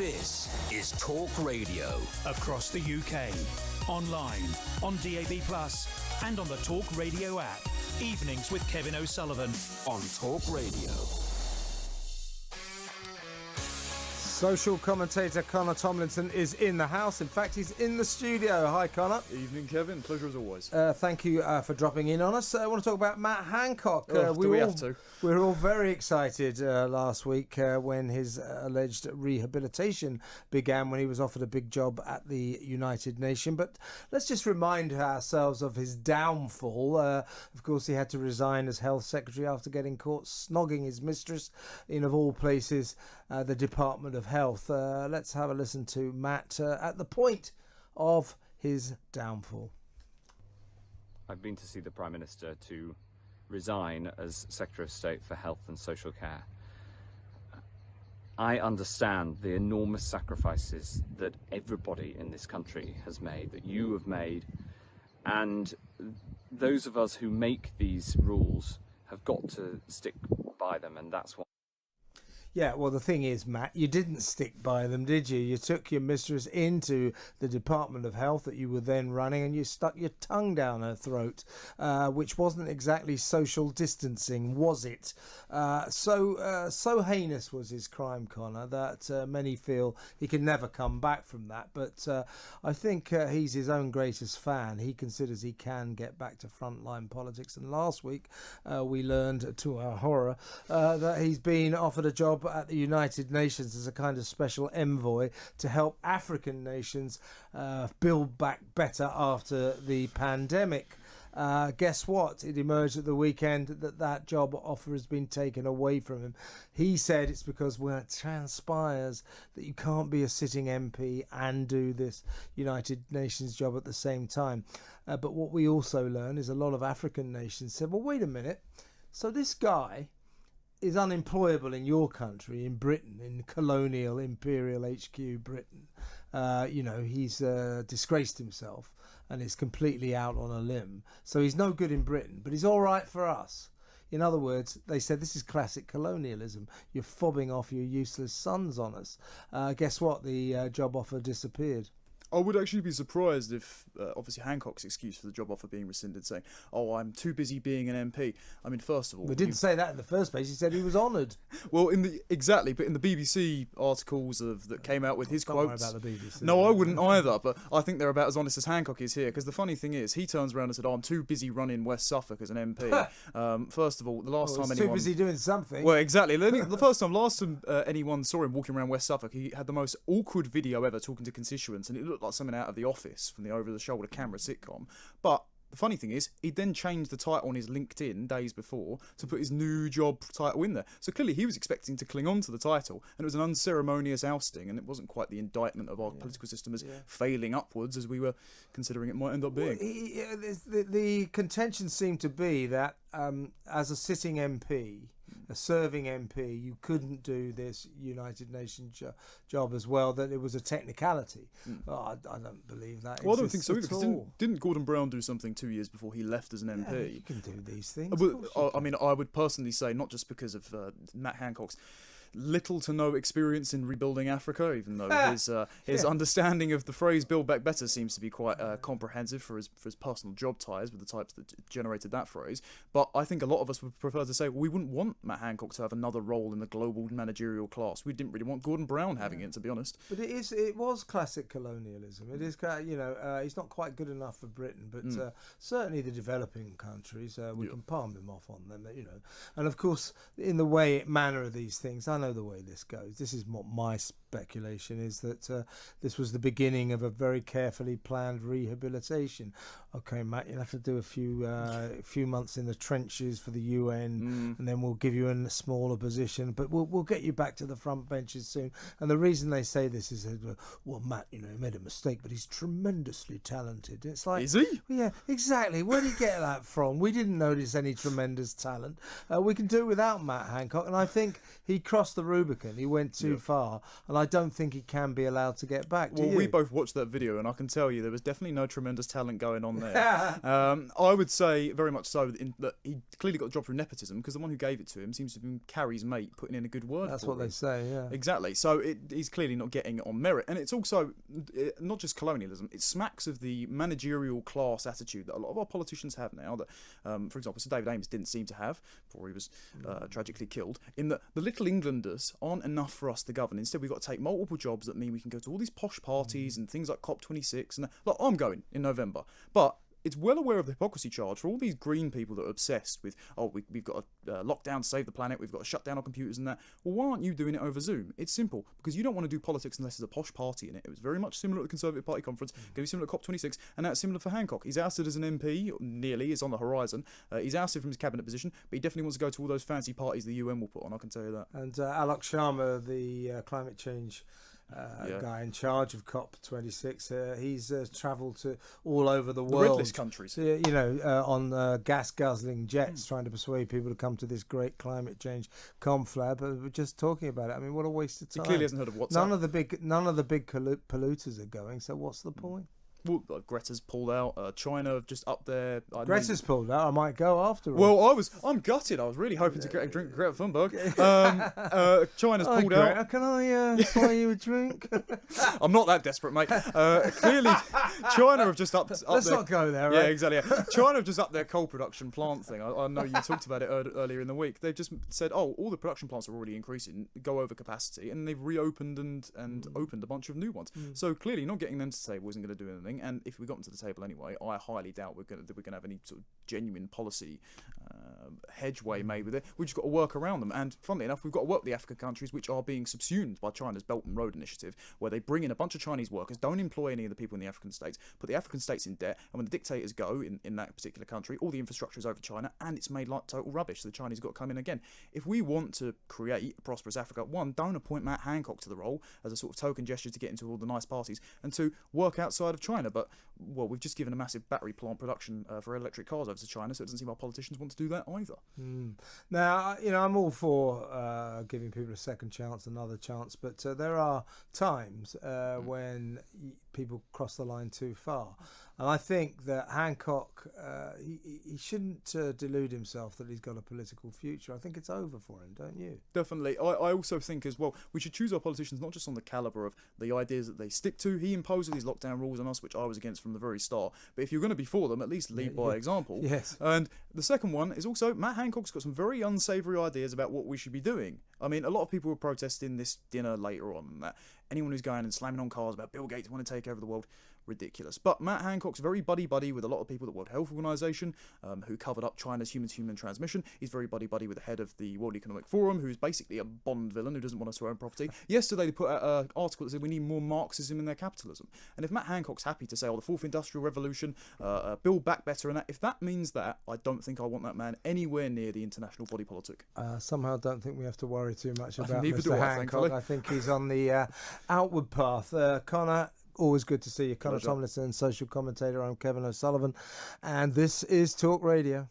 This is Talk Radio. Across the UK, online, on DAB+, and on the Talk Radio app. Evenings with Kevin O'Sullivan On Talk Radio. Social commentator Connor Tomlinson is in the house. In fact, he's in the studio. Hi, Connor. Evening, Kevin. Pleasure as always. Thank you for dropping in on us. I want to talk about Matt Hancock. Do we have to? We were all very excited last week when his alleged rehabilitation began, when he was offered a big job at the United Nations. But let's just remind ourselves of his downfall. Of course, he had to resign as Health Secretary after getting caught snogging his mistress in, of all places, the Department of Health. Let's have a listen to Matt at the point of his downfall. I've been to see the Prime Minister to resign as Secretary of State for Health and Social Care. I understand the enormous sacrifices that everybody in this country has made, that you have made, and those of us who make these rules have got to stick by them, and that's what. Yeah, well, the thing is, Matt, you didn't stick by them, did you? You took your mistress into the Department of Health that you were then running, and you stuck your tongue down her throat, which wasn't exactly social distancing, was it? So heinous was his crime, Connor, that many feel he can never come back from that. But I think he's his own greatest fan. He considers he can get back to frontline politics. And last week, we learned, to our horror, that he's been offered a job at the United Nations as a kind of special envoy to help African nations build back better after the pandemic. Guess what? It emerged at the weekend that job offer has been taken away from him. He said it's because when it transpires that you can't be a sitting MP and do this United Nations job at the same time. But what we also learn is a lot of African nations said, well, wait a minute. So this guy is unemployable in your country, in Britain, in colonial imperial HQ Britain. He's disgraced himself and is completely out on a limb. So he's no good in Britain, but he's all right for us. In other words, they said this is classic colonialism. You're fobbing off your useless sons on us. Guess what? The job offer disappeared. I would actually be surprised if, obviously, Hancock's excuse for the job offer being rescinded, saying, "Oh, I'm too busy being an MP." I mean, first of all, we didn't say that in the first place. He said he was honoured. Well, but in the BBC articles that came out with his Don't quotes. worry about the BBC. No, I wouldn't either. But I think they're about as honest as Hancock is here. Because the funny thing is, he turns around and said, "Oh, I'm too busy running West Suffolk as an MP." First of all, the last time anyone too busy doing something. Well, exactly. Last time anyone saw him walking around West Suffolk, he had the most awkward video ever talking to constituents, and it looked like something out of The Office from the over-the-shoulder camera sitcom. But the funny thing is, he then changed the title on his LinkedIn days before to put his new job title in there. So clearly he was expecting to cling on to the title, and it was an unceremonious ousting, and it wasn't quite the indictment of our political system as failing upwards as we were considering it might end up being. The contention seemed to be that as a sitting MP, a serving MP, you couldn't do this United Nations job as well, that it was a technicality. I don't believe that. Well, I don't think so either, because didn't Gordon Brown do something 2 years before he left as an MP? Yeah, you can do these things. I mean, I would personally say, not just because of Matt Hancock's little to no experience in rebuilding Africa, even though his understanding of the phrase "build back better" seems to be quite comprehensive for his personal job ties with the types that generated that phrase. But I think a lot of us would prefer to say we wouldn't want Matt Hancock to have another role in the global managerial class. We didn't really want Gordon Brown having it, to be honest. But it was classic colonialism. It is, he's not quite good enough for Britain, but certainly the developing countries, we can palm him off on them, And of course, in the manner of these things, I know the way this goes. This is what my speculation is, that this was the beginning of a very carefully planned rehabilitation. Okay, Matt, you'll have to do a few months in the trenches for the UN, and then we'll give you a smaller position, but we'll get you back to the front benches soon. And the reason they say this is, well, Matt, he made a mistake, but he's tremendously talented. It's like, is he? Yeah, exactly. Where did he get that from? We didn't notice any tremendous talent. We can do it without Matt Hancock, and I think he crossed crossed the Rubicon. He went too far, and I don't think he can be allowed to get back. Well, we both watched that video, and I can tell you there was definitely no tremendous talent going on there. I would say very much so that he clearly got the job through nepotism, because the one who gave it to him seems to have been Carrie's mate putting in a good word. That's for what him. they say, yeah. Exactly. So he's clearly not getting it on merit, and it's also not just colonialism. It smacks of the managerial class attitude that a lot of our politicians have now. That, for example, Sir David Amess didn't seem to have before he was tragically killed. In that the Little Englanders aren't enough for us to govern. Instead, we've got to take multiple jobs that mean we can go to all these posh parties and things like COP26. And like, I'm going in November, but it's well aware of the hypocrisy charge for all these green people that are obsessed with, we've got to lock down to save the planet, we've got to shut down our computers and that. Well, why aren't you doing it over Zoom? It's simple, because you don't want to do politics unless there's a posh party in it. It was very much similar at the Conservative Party conference, going to be similar at COP26, and that's similar for Hancock. He's ousted as an MP, nearly, is on the horizon. He's ousted from his cabinet position, but he definitely wants to go to all those fancy parties the UN will put on, I can tell you that. And Alok Sharma, the climate change guy in charge of COP26, he's travelled to all over the world. The red list countries. On gas-guzzling jets, trying to persuade people to come to this great climate change conflab. We're just talking about it. I mean, what a waste of time. He clearly hasn't heard of WhatsApp. None of the big polluters are going, so what's the point? Well, Greta's pulled out. China have just up there. Greta's pulled out. I might go after her. Well, I'm gutted. I was really hoping to get a drink of Greta Thunberg. China's pulled out. Can I buy you a drink? I'm not that desperate, mate. Clearly, China have just upped. Let's not go there. Right? Yeah, exactly. Yeah. China have just upped their coal production plant thing. I know you talked about it earlier in the week. They've just said, all the production plants are already increasing, go over capacity, and they've reopened and opened a bunch of new ones. So clearly, not getting them to the table isn't going to do anything. And if we got them to the table anyway, I highly doubt we're going to have any sort of genuine policy hedgeway made with it. We've just got to work around them. And funnily enough, we've got to work with the African countries which are being subsumed by China's Belt and Road Initiative, where they bring in a bunch of Chinese workers, don't employ any of the people in the African states, put the African states in debt, and when the dictators go in that particular country, all the infrastructure is over China, and it's made like total rubbish. So the Chinese got to come in again. If we want to create a prosperous Africa, one, don't appoint Matt Hancock to the role as a sort of token gesture to get into all the nice parties, and two, work outside of China. But well, we've just given a massive battery plant production for electric cars over to China, so it doesn't seem our politicians want to do that either. Now, I'm all for giving people a second chance, another chance, but there are times when people cross the line too far. And I think that Hancock, he shouldn't delude himself that he's got a political future. I think it's over for him, don't you? Definitely. I also think as well, we should choose our politicians not just on the calibre of the ideas that they stick to. He imposed these lockdown rules on us, which I was against from the very start. But if you're going to be for them, at least lead by example. Yes. And the second one is also, Matt Hancock's got some very unsavoury ideas about what we should be doing. I mean, a lot of people were protesting this dinner later on and that. Anyone who's going and slamming on cars about Bill Gates want to take over the world, ridiculous. But Matt Hancock's very buddy-buddy with a lot of people at the World Health Organization, who covered up China's human-to-human transmission. He's very buddy-buddy with the head of the World Economic Forum, who's basically a Bond villain who doesn't want us to own property. Yesterday they put out an article that said we need more Marxism in their capitalism. And if Matt Hancock's happy to say, the Fourth Industrial Revolution, build back better and that, if that means that, I don't think I want that man anywhere near the international body politic. Somehow don't think we have to worry too much about Neither Mr. do I, Hancock. thankfully. I think he's on the outward path. Connor, always good to see you. Connor Pleasure. Tomlinson, social commentator. I'm Kevin O'Sullivan, and this is Talk Radio.